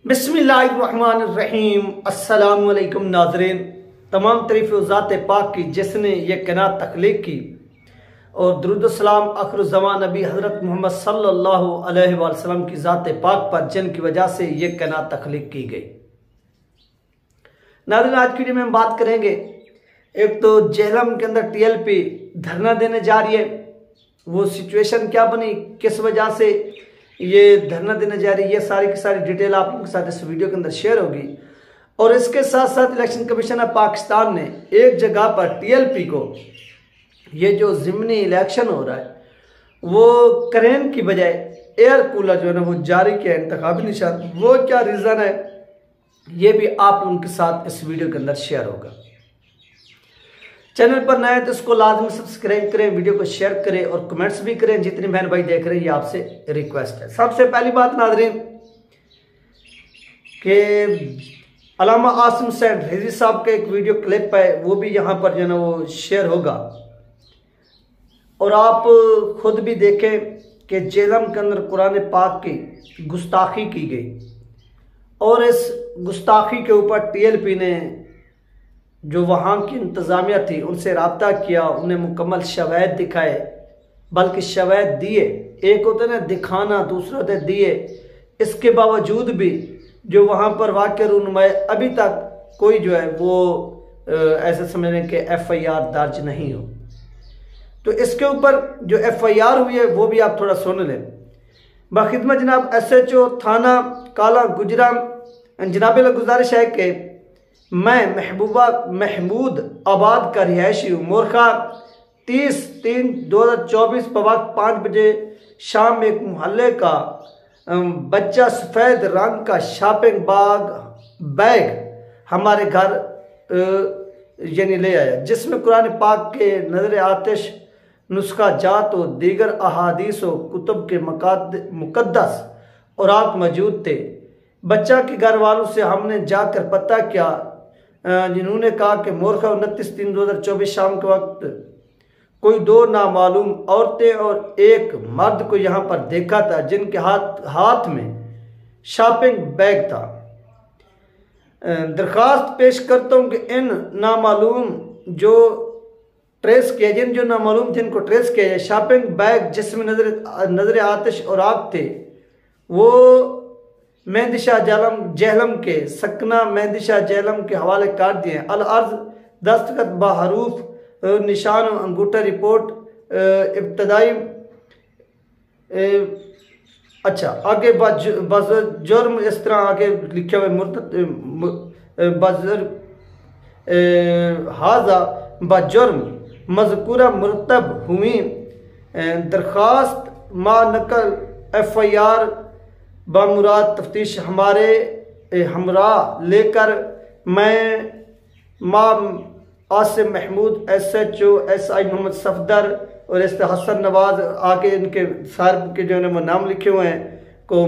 बिस्मिल्लाहिर्रहमानिर्रहीम। अस्सलामु अलैकुम नाज़रीन। तमाम तारीफ़ ज़ात पाक की जिसने ये कायनात तख्लीक की और दुरूद सलाम आखिरुज़्ज़मान नबी हज़रत मोहम्मद सल्लल्लाहु अलैहि वसल्लम की ज़ात पाक पर जिनकी वजह से ये कायनात तख्लीक की गई। नाज़रीन, आज की वीडियो में हम बात करेंगे, एक तो जेहलम के अंदर TLP धरना देने जा रही है, वो सिचुएशन क्या बनी, किस वजह से ये धरना देने जा रही है, ये सारी की सारी डिटेल आप लोगों के साथ इस वीडियो के अंदर शेयर होगी। और इसके साथ साथ इलेक्शन कमीशन ऑफ पाकिस्तान ने एक जगह पर TLP को, ये जो ज़िमनी इलेक्शन हो रहा है, वो क्रेन की बजाय एयर कूलर जो है ना वो जारी किया इंतखाबी निशान। वो क्या रीज़न है ये भी आप लोगों के साथ इस वीडियो के अंदर शेयर होगा। चैनल पर नए हैं तो इसको लाजमी सब्सक्राइब करें, वीडियो को शेयर करें और कमेंट्स भी करें। जितने बहन भाई देख रहे हैं ये आपसे रिक्वेस्ट है। सबसे पहली बात नाज़रीन कि अल्लामा आसिम सैद रिजवी साहब का एक वीडियो क्लिप है, वो भी यहाँ पर जो है ना वो शेयर होगा और आप खुद भी देखें कि जेहलम के अंदर कुरान पाक की गुस्ताखी की गई और इस गुस्ताखी के ऊपर TLP ने जो वहाँ की इंतज़ामिया थी उनसे रब्ता किया, उन्हें मुकम्मल शवाहिद दिखाए, बल्कि शवाहिद दिए। एक होता है ना दिखाना, दूसरा होता है दिए। इसके बावजूद भी जो वहाँ पर वाक़या रूनुमाए अभी तक कोई जो है वो ऐसे समझ लें कि FIR दर्ज नहीं हो। तो इसके ऊपर जो FIR हुई है वो भी आप थोड़ा सुन लें। बखिदमत जनाब SHO थाना काला गुजरा जनाब गुजारिश है कि मैं महमूद आबाद का रिहायशी हूँ। मोरखा 30/3/2024 बवक्त 5 बजे शाम में एक मोहल्ले का बच्चा सफ़ेद रंग का शॉपिंग बैग हमारे घर यानी ले आया, जिसमें कुरान पाक के नजर आतिश, नुस्खा जात और दीगर अहादीस व कुतुब के मुकद्दस औराक मौजूद थे। बच्चा के घर वालों से हमने जाकर पता किया, जिन्होंने कहा कि मोरखा 29/3/2024 शाम के वक्त कोई 2 नामालूम औरतें और एक मर्द को यहाँ पर देखा था, जिनके हाथ में शॉपिंग बैग था। दरख्वास्त पेश करता हूँ कि इन नामालूम जो नामालूम जिनको ट्रेस किया जाए, शॉपिंग बैग जिसमें नजर आतिश और आग थे, वो मेहंदी शाह जेहलम के सकना मेहंदी शाह जेहलम के हवाले कर दिए। अल अर्ज दस्तखत बहरूफ निशान अंगूठा रिपोर्ट इब्तदाई। अच्छा, आगे जुर्म इस तरह आगे लिखे हुए हाजा बजुर्म मज़कूरा मुरतब हुई दरख्वास्त मा नकल FIR बामुराद तफ्तीश हमारे हमरा लेकर मैं आसिम महमूद SHO SI मोहम्मद सफदर और हसन नवाज आके इनके साहब के जो है वो नाम लिखे हुए हैं को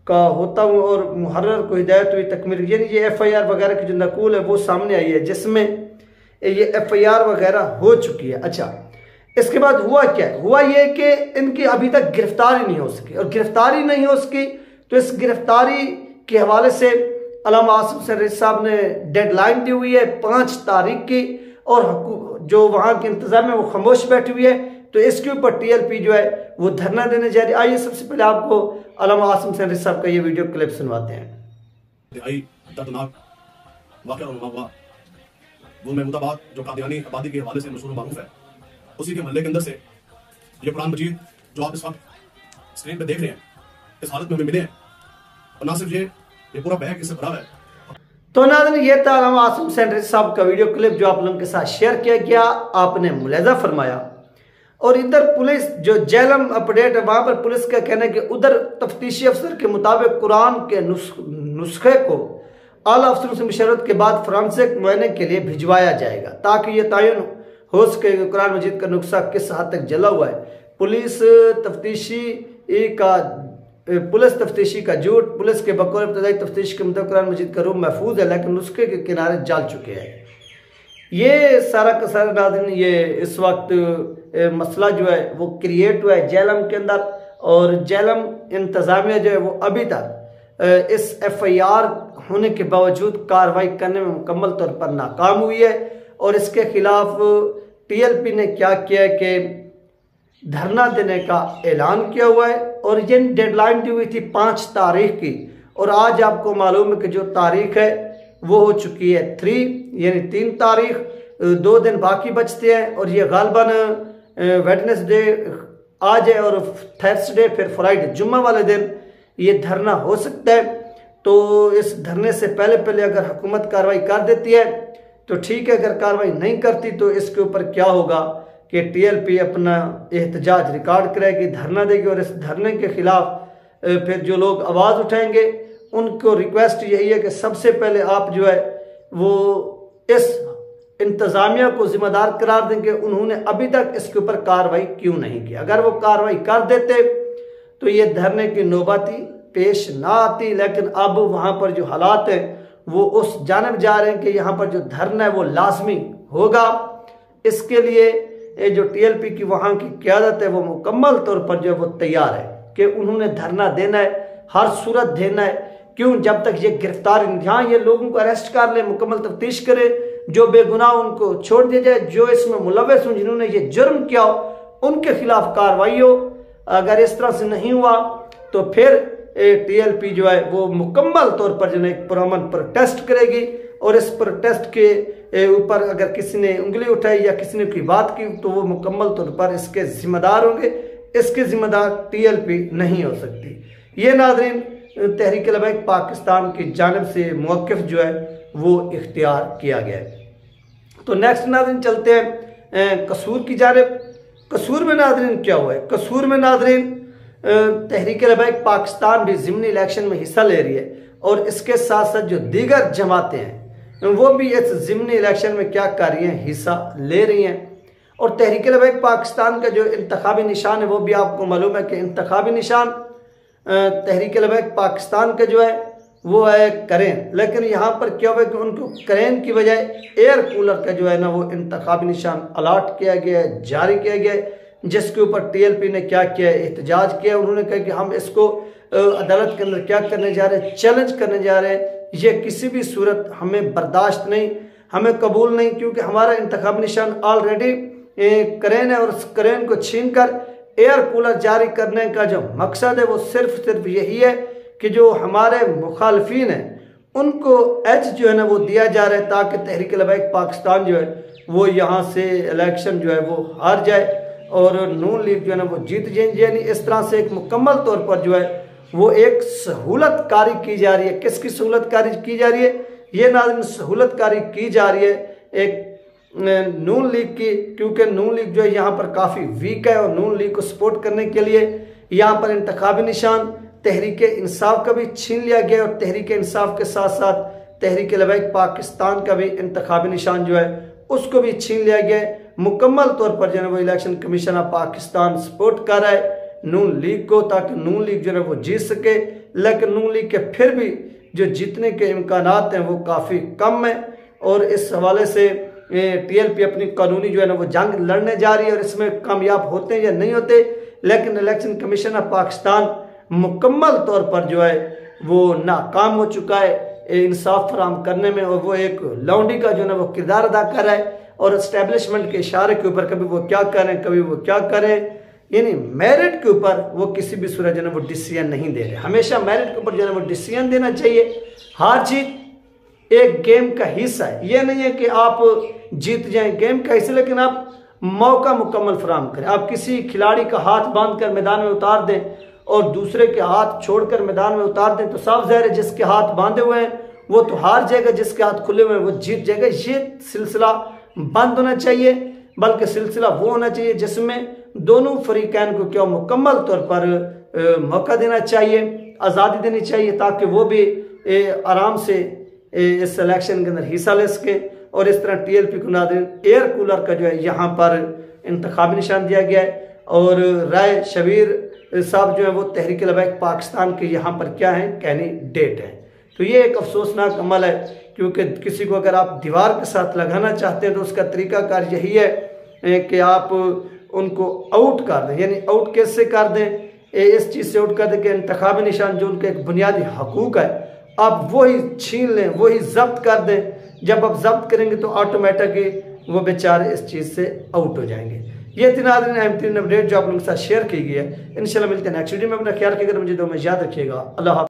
का होता हूँ और मुहर्रर को हिदायत हुई तकमील, यानी ये FIR वगैरह की जो नकूल है वो सामने आई है, जिसमें ये FIR वगैरह हो चुकी है। अच्छा, इसके बाद हुआ क्या है? हुआ ये कि इनकी अभी तक गिरफ्तारी नहीं हो सकी, और गिरफ्तारी नहीं हो सकी तो इस गिरफ्तारी के हवाले से अल्लामा आसिम सैद साहब ने डेडलाइन दी हुई है 5 तारीख की, और जो वहाँ के इंतजाम है वो खामोश बैठी हुई है। तो इसके ऊपर TLP जो है वो धरना देने जा रही है। आइए सबसे पहले आपको अल्लामा आसिम सैद साहब का ये वीडियो क्लिप सुनवाते हैं। वो महमूदाबाद जो कादियानी आबादी के हवाले से मशहूर मारूफ है, उसी के महल्ले के अंदर से ये कुरान मजीद जो आप इस वक्त स्क्रीन पे देख रहे हैं इस हालत में हमें मिले हैं, और ना सिर्फ ये पूरा बैग इससे भरा है। तो नाज़रीन, ये था अल्लामा आसिम सैद साहब का वीडियो क्लिप जो आप लोगों के साथ शेयर किया गया, आपने मुलाहिजा फरमाया। और इधर पुलिस जो जेहलम अपडेट है वहां पर पुलिस का कहना है कि उधर तफ्तीशी अफसर के मुताबिक कुरान के नुस्खे को आला अफसरों से मशवरत के बाद फोरेंसिक मुआयने के लिए भिजवाया जाएगा, ताकि ये तयन हो सके कि कुरान मजीद का नुस्खा किस हद तक जला हुआ है। पुलिस तफ्तीशी का झूठ। पुलिस के बकौल इब्तदाई तफ्तीश के मुताबिक कुरान मजीद का रूप महफूज है, लेकिन नुस्खे के किनारे जल चुके हैं। ये सारा का सारा नाज़रीन ये इस वक्त मसला जो है वो क्रिएट हुआ है जेहलम के अंदर, और जेहलम इंतज़ामिया जो है वो अभी तक इस FIR होने के बावजूद कार्रवाई करने में मुकम्मल तौर पर नाकाम हुई है। और इसके खिलाफ TLP ने क्या किया है कि धरना देने का ऐलान किया हुआ है और ये डेडलाइन दी हुई थी 5 तारीख की, और आज आपको मालूम है कि जो तारीख है वो हो चुकी है 3 यानी 3 तारीख, 2 दिन बाकी बचते हैं और ये गालबन वेडनेसडे आज है और थर्सडे फिर फ्राइडे जुम्मा वाले दिन ये धरना हो सकता है। तो इस धरने से पहले पहले अगर हुकूमत कार्रवाई कर देती है तो ठीक है, अगर कार्रवाई नहीं करती तो इसके ऊपर क्या होगा कि TLP अपना एहतजाज रिकॉर्ड करेगी, धरना देगी और इस धरने के खिलाफ फिर जो लोग आवाज़ उठाएंगे उनको रिक्वेस्ट यही है कि सबसे पहले आप जो है वो इस इंतज़ामिया को जिम्मेदार करार दें कि उन्होंने अभी तक इसके ऊपर कार्रवाई क्यों नहीं की। अगर वो कार्रवाई कर देते तो ये धरने की नौबती पेश ना आती, लेकिन अब वहाँ पर जो हालात हैं वो उस जानिब जा रहे हैं कि यहाँ पर जो धरना है वो लाजमी होगा। इसके लिए ये जो TLP की वहाँ की क़यादत है वो मुकम्मल तौर पर जो है वो तैयार है कि उन्होंने धरना देना है, हर सूरत देना है। क्यों, जब तक ये गिरफ्तार यहाँ ये लोगों को अरेस्ट कर ले, मुकम्मल तफ्तीश करे, जो बेगुनाह उनको छोड़ दिया जाए, जो इसमें मुलव्वस हो जिन्होंने ये जुर्म किया हो उनके खिलाफ कार्रवाई हो। अगर इस तरह से नहीं हुआ तो फिर TLP जो है वो मुकम्मल तौर पर जो है एक पुरअमन प्रोटेस्ट करेगी और इस प्रोटेस्ट के ऊपर अगर किसी ने उंगली उठाई या किसी ने कोई बात की तो वो मुकम्मल तौर पर इसके जिम्मेदार होंगे। इसके जिम्मेदार TLP नहीं हो सकती। ये नाज़रीन तहरीक लबैक पाकिस्तान की जानिब से मौक़िफ़ जो है वो इख्तियार किया गया है। तो नेक्स्ट नाज़रीन चलते हैं कसूर की जानिब। कसूर में नाज़रीन क्या हुआ है? कसूर में नाज़रीन तहरीक लबैक पाकिस्तान भी ज़िमनी इलेक्शन में हिस्सा ले रही है और इसके साथ साथ जो दीगर जमातें हैं वो भी इस ज़िमनी इलेक्शन में क्या कर रही हैं, हिस्सा ले रही हैं। और तहरीक लबैक पाकिस्तान का जो इंतखाबी निशान है वो भी आपको मालूम है कि इंतखाबी निशान तहरीक लबैक पाकिस्तान का जो है वो है करेन, लेकिन यहाँ पर क्या हुआ कि उनको करेन की बजाय एयर कूलर का जो है ना वो इंतखाबी निशान अलाट किया गया है, जारी किया गया है, जिसके ऊपर TLP ने क्या किया, एहतजाज किया। उन्होंने कहा कि हम इसको अदालत के अंदर क्या करने जा रहे हैं, चैलेंज करने जा रहे हैं। ये किसी भी सूरत हमें बर्दाश्त नहीं, हमें कबूल नहीं, क्योंकि हमारा इंतखाबी निशान ऑलरेडी करेन है और उस करेन को छीन कर एयर कूलर जारी करने का जो मकसद है वो सिर्फ यही है कि जो हमारे मुखालफीन हैं उनको एज जो है ना वो दिया जा रहा है ताकि तहरीक लबैक पाकिस्तान जो है वो यहाँ से इलेक्शन जो है वो हार जाए और नून लीग जो है ना वो जीत जाए। यानी इस तरह से एक मुकम्मल तौर पर जो है वो एक सहूलत कारी की जा रही है। किसकी सहूलत कारी की जा रही है? ये नाज़रीन सहूलत कारी की जा रही है एक नून लीग की, क्योंकि नून लीग जो है यहाँ पर काफ़ी वीक है और नून लीग को सपोर्ट करने के लिए यहाँ पर इंतखाबी निशान तहरीक इंसाफ का भी छीन लिया गया और तहरीक इंसाफ के साथ साथ तहरीक लबैक पाकिस्तान का भी इंतखाबी निशान जो है उसको भी छीन लिया गया है। मुकम्मल तौर पर जो है वो election commission of Pakistan support कर रहा है नून लीग को ताकि नून लीग जो है वो जीत सके, लेकिन नून लीग के फिर भी जो जीतने के इम्कानात हैं वो काफ़ी कम है और इस हवाले से TLP अपनी कानूनी जो है ना वो जंग लड़ने जा रही है और इसमें कामयाब होते हैं या नहीं होते, लेकिन इलेक्शन कमीशन ऑफ पाकिस्तान मुकम्मल तौर पर जो है वो नाकाम हो चुका है इंसाफ फराम करने में और वो एक लौंडी का जो है ना वो किरदार अदा कर रहा है और इस्टेब्लिशमेंट के इशारे के ऊपर कभी वो क्या करें कभी वो क्या करें, यानी मेरिट के ऊपर वो किसी भी सूरत जो है वो डिसीजन नहीं दे रहे। हमेशा मेरिट के ऊपर जो है वो डिसीजन देना चाहिए। हार जीत एक गेम का हिस्सा है, ये नहीं है कि आप जीत जाएं, गेम का हिस्सा, लेकिन आप मौका मुकम्मल फराम करें। आप किसी खिलाड़ी का हाथ बांध कर मैदान में उतार दें और दूसरे के हाथ छोड़कर मैदान में उतार दें तो साफ ज़ाहिर है जिसके हाथ बांधे हुए हैं वो तो हार जाएगा, जिसके हाथ खुले हुए हैं वो जीत जाएगा। ये सिलसिला बंद होना चाहिए, बल्कि सिलसिला वो होना चाहिए जिसमें दोनों फरीकैन को क्या मुकम्मल तौर पर मौका देना चाहिए, आज़ादी देनी चाहिए ताकि वो भी आराम से इस इलेक्शन के अंदर हिस्सा ले सके। और इस तरह TLP को नाज़रीन एयर कूलर का जो है यहाँ पर इंतखाबी निशान दिया गया है और राय शबीर साहब जो है वो तहरीक लबैक पाकिस्तान के यहाँ पर क्या हैं, कैंडिडेट हैं। तो ये एक अफसोसनाक अमल है, क्योंकि किसी को अगर आप दीवार के साथ लगाना चाहते हैं तो उसका तरीकाकार यही है कि आप उनको आउट कर दें। यानी आउट कैसे कर दें इस चीज़ से उठ कर के इंतखाबी निशान जो उनका एक बुनियादी हकूक है, आप वही छीन लें, वही जब्त कर दें। जब आप जब्त करेंगे तो ऑटोमेटिकली वो बेचारे इस चीज़ से आउट हो जाएंगे। ये 3 अहम 3 अपडेट जो आप लोगों के साथ शेयर की गई है। इंशाल्लाह मिलते हैं नेक्स्ट वीडियो में। अपना ख्याल रखिएगा, मुझे दो में याद रखिएगा। अल्लाह।